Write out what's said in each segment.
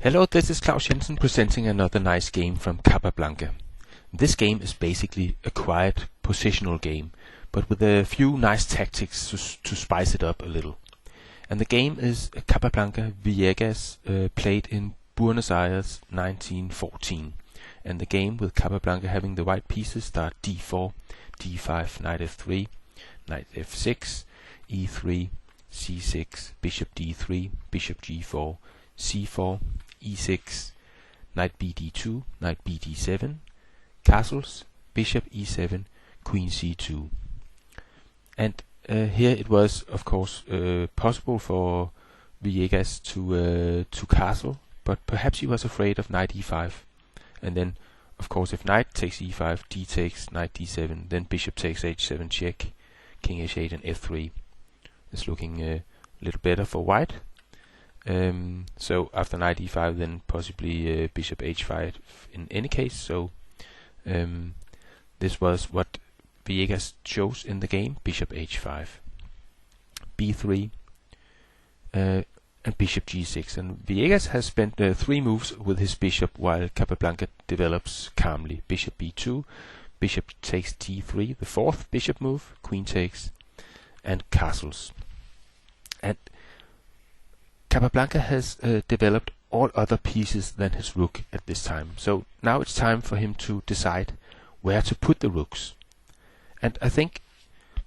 Hello, this is Claus Jensen presenting another nice game from Capablanca. This game is basically a quiet positional game, but with a few nice tactics to spice it up a little. And the game is Capablanca Villegas, played in Buenos Aires 1914. And the game with Capablanca having the white pieces start d4, d5, knight f3, knight f6, e3, c6, bishop d3, bishop g4, c4, e6, knight bd2, knight bd7, castles, bishop e7, queen c2. And here it was, of course, possible for Villegas to castle, but perhaps he was afraid of knight e5. And then, of course, if knight takes e5, d takes knight d7, then bishop takes h7 check, king h8 and f3 is looking a little better for white. So after knight e5, then possibly bishop h5 in any case. So this was what Villegas chose in the game: bishop h5, b3, and bishop g6. And Villegas has spent 3 moves with his bishop, while Capablanca develops calmly: bishop b2, bishop takes d3, the 4th bishop move, queen takes, and castles. And Capablanca has developed all other pieces than his rook at this time. So now it's time for him to decide where to put the rooks. And I think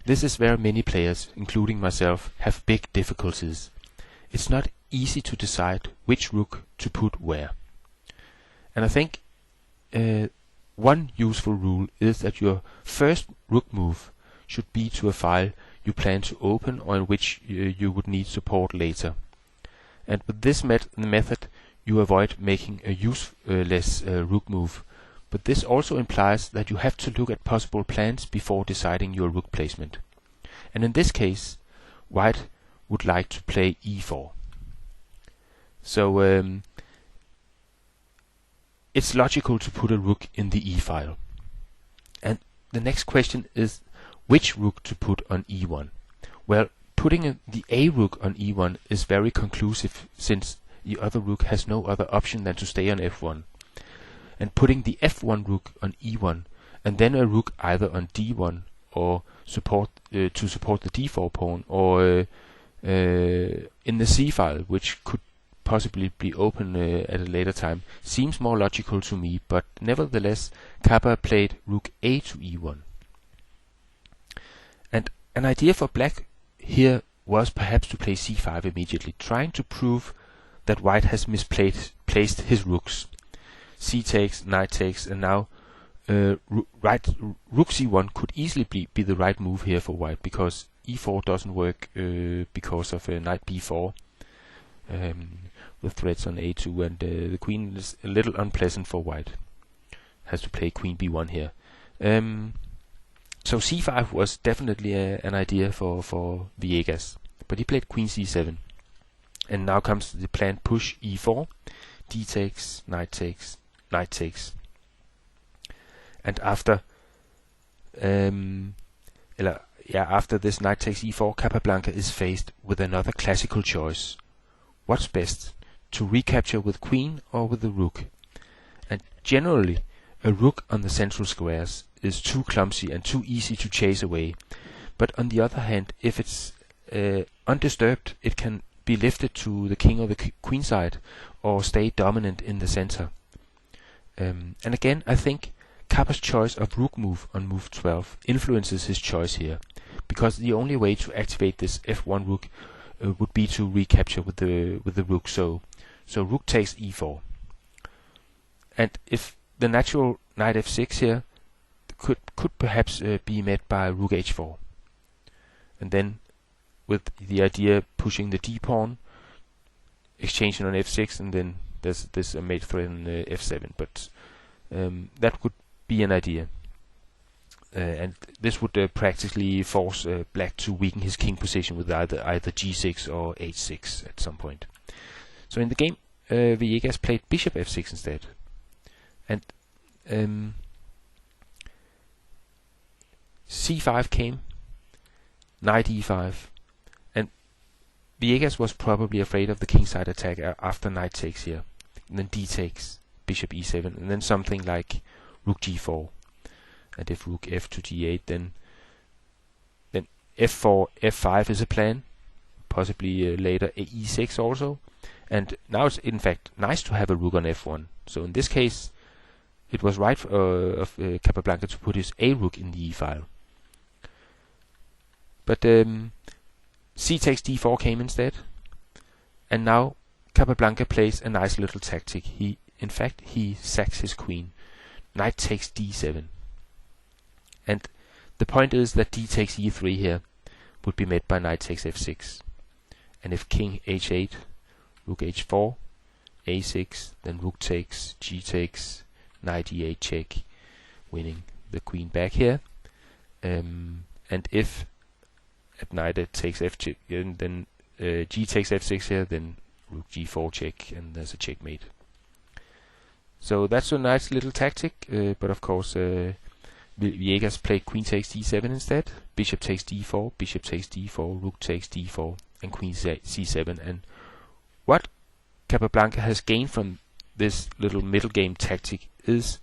this is where many players, including myself, have big difficulties. It's not easy to decide which rook to put where. And I think one useful rule is that your first rook move should be to a file you plan to open or in which you would need support later. And with this method you avoid making a useless rook move. But this also implies that you have to look at possible plans before deciding your rook placement. And in this case, white would like to play e4. So it's logical to put a rook in the e file. And the next question is which rook to put on e1. Well, putting the a rook on e1 is very conclusive, since the other rook has no other option than to stay on f1. And putting the f1 rook on e1 and then a rook either on d1 or to support the d4 pawn, or in the c file, which could possibly be open at a later time, seems more logical to me. But nevertheless, Kappa played rook a to e1. And an idea for black here was perhaps to play c5 immediately, trying to prove that white has misplaced his rooks. C takes, knight takes, and now rook c1 could easily be the right move here for white, because e4 doesn't work because of knight b4 with threats on a2, and the queen is a little unpleasant for white. Has to play queen b1 here. So c5 was definitely an idea for Villegas, but he played queen c7. And now comes the planned push e4, d takes, knight takes, knight takes. And after after this knight takes e4, Capablanca is faced with another classical choice. What's best, to recapture with queen or with the rook? And generally, a rook on the central squares is too clumsy and too easy to chase away. But on the other hand, if it's undisturbed, it can be lifted to the king or the queen side, or stay dominant in the center. And again, I think Kappa's choice of rook move on move 12 influences his choice here, because the only way to activate this f1 rook would be to recapture with the rook. So rook takes e4, and if the natural knight f6 here could perhaps be met by rook h4, and then with the idea pushing the d pawn, exchanging on f6, and then there's this mate threat on f7. But that could be an idea, and this would practically force black to weaken his king position with either g6 or h6 at some point. So in the game, Villegas played bishop f6 instead, and c5 came, knight e5, and Villegas was probably afraid of the kingside attack after knight takes here. and then d takes, bishop e7, and then something like rook g4. And if rook f to g8, then f4, f5 is a plan, possibly later e6 also. And now it's in fact nice to have a rook on f1. So in this case, it was right of Capablanca to put his a rook in the e file. But c takes d4 came instead, and now Capablanca plays a nice little tactic. In fact, he sacks his queen. Knight takes d7, and the point is that d takes e3 here would be met by knight takes f6, and if king h8, rook h4, a6, then rook takes, g takes, knight e8 check, winning the queen back here. And if at knight takes f6, then g takes f6 here, then rook g4 check, and there's a checkmate. So that's a nice little tactic, but of course Villegas played queen takes d7 instead, bishop takes d4, bishop takes d4, rook takes d4, and queen c7. And what Capablanca has gained from this little middle game tactic is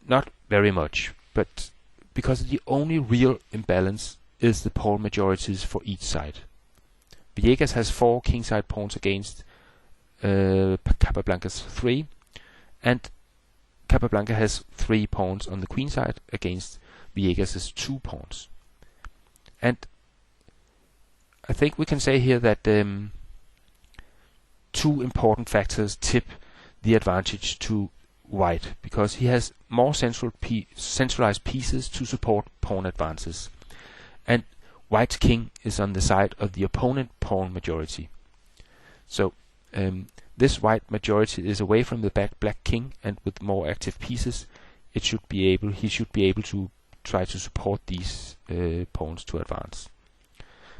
not very much, but because the only real imbalance is the pawn majorities for each side. Villegas has 4 kingside pawns against Capablanca's 3, and Capablanca has 3 pawns on the queen side against Villegas' 2 pawns. And I think we can say here that 2 important factors tip the advantage to white, because he has more centralized pieces to support pawn advances, and white's king is on the side of the opponent pawn majority. So this white majority is away from the black king, and with more active pieces, he should be able to try to support these pawns to advance.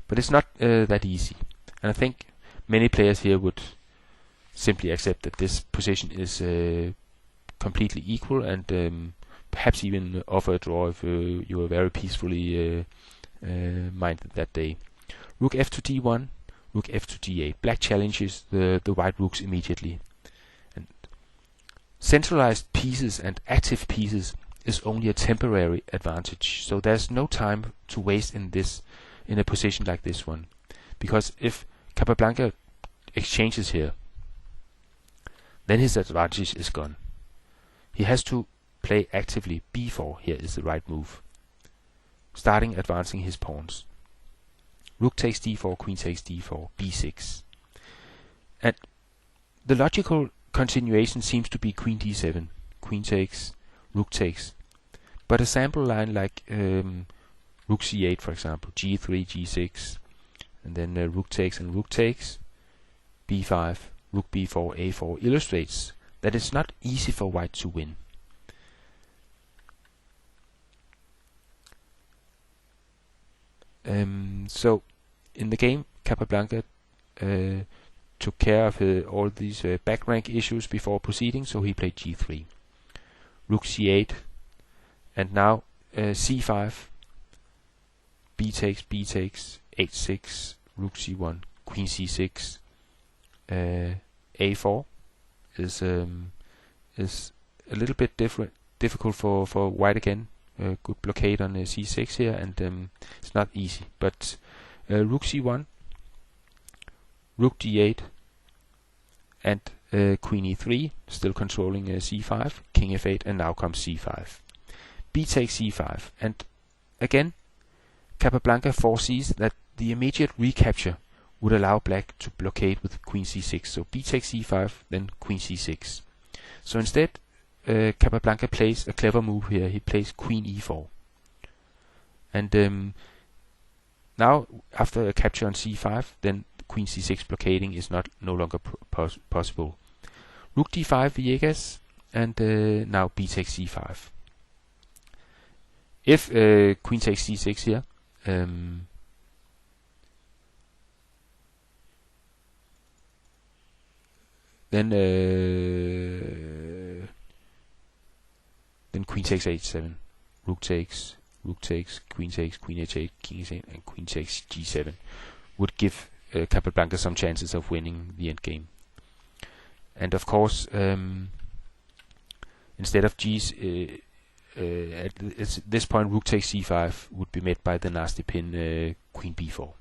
But it's not that easy, and I think many players here would simply accept that this position is completely equal, and perhaps even offer a draw if you are very peacefully minded that day. Rook f to d1, rook f to d8. Black challenges the white rooks immediately. And centralized pieces and active pieces is only a temporary advantage, so there's no time to waste in a position like this one, because if Capablanca exchanges here, then his advantage is gone. He has to play actively. b4 here is the right move, starting advancing his pawns. Rook takes d4, queen takes d4, b6. And the logical continuation seems to be queen d7, queen takes, rook takes. But a sample line like rook c8, for example, g3, g6, and then rook takes and rook takes, b5, rook b4, a4, illustrates that it's not easy for white to win. So in the game, Capablanca took care of all these back rank issues before proceeding, so he played g3, rook c8, and now c5, b takes, h6, rook c1, queen c6, a4 is a little bit difficult for white again. Good blockade on c6 here, and it's not easy. But rook c1, rook d8, and queen e3, still controlling c5, king f8, and now comes c5. B takes c5, and again Capablanca foresees that the immediate recapture would allow black to blockade with queen c6. So b takes c5, then queen c6. So instead, Capablanca plays a clever move here. He plays queen e4, and now after a capture on c5, then queen c6 blockading is no longer possible. Rook d5 Villegas, and now b takes c5. If queen takes c6 here, then queen takes h7, rook takes, queen takes, queen h8, king h8, and queen takes g7 would give Capablanca some chances of winning the endgame. And of course, instead of G's, at this point Rook takes c5 would be met by the nasty pin Queen b4.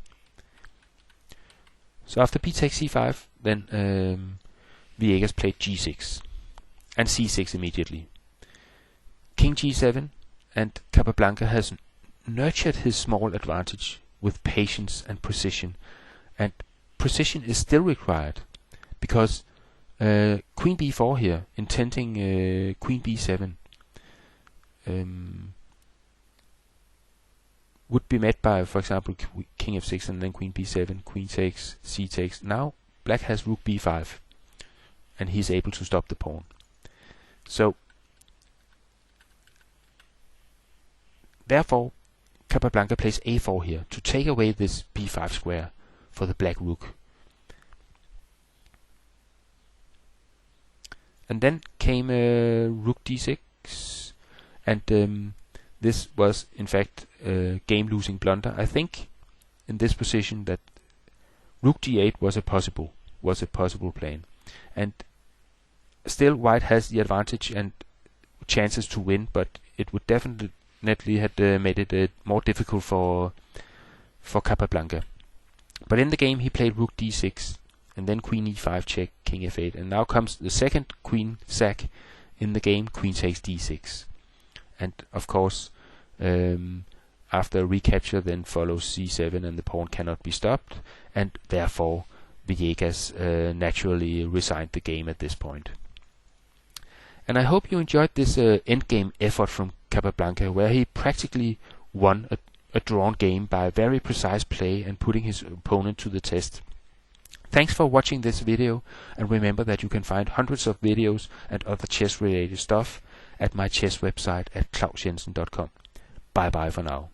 So after b takes c5, then Villegas played g6 and c6 immediately. King g7, and Capablanca has nurtured his small advantage with patience and precision. And precision is still required, because Queen b4 here, intending Queen b7, would be met by, for example, King f6 and then Queen b7, Queen takes, c takes. Now Black has Rook b5, and he's able to stop the pawn. So therefore, Capablanca plays a4 here to take away this b5 square for the black rook. And then came Rook d6, and this was in fact a game-losing blunder. I think in this position that Rook d8 was a possible plan, and still White has the advantage and chances to win, but it would definitely had made it more difficult for Capablanca. But in the game he played Rook d6, and then Queen e5 check, King f8, and now comes the second queen sack in the game, Queen takes d6. And of course, after a recapture then follows c7, and the pawn cannot be stopped, and therefore Villegas naturally resigned the game at this point. And I hope you enjoyed this endgame effort from Capablanca, where he practically won a drawn game by a very precise play and putting his opponent to the test. Thanks for watching this video, and remember that you can find hundreds of videos and other chess related stuff at my chess website at clausjensen.com. Bye bye for now.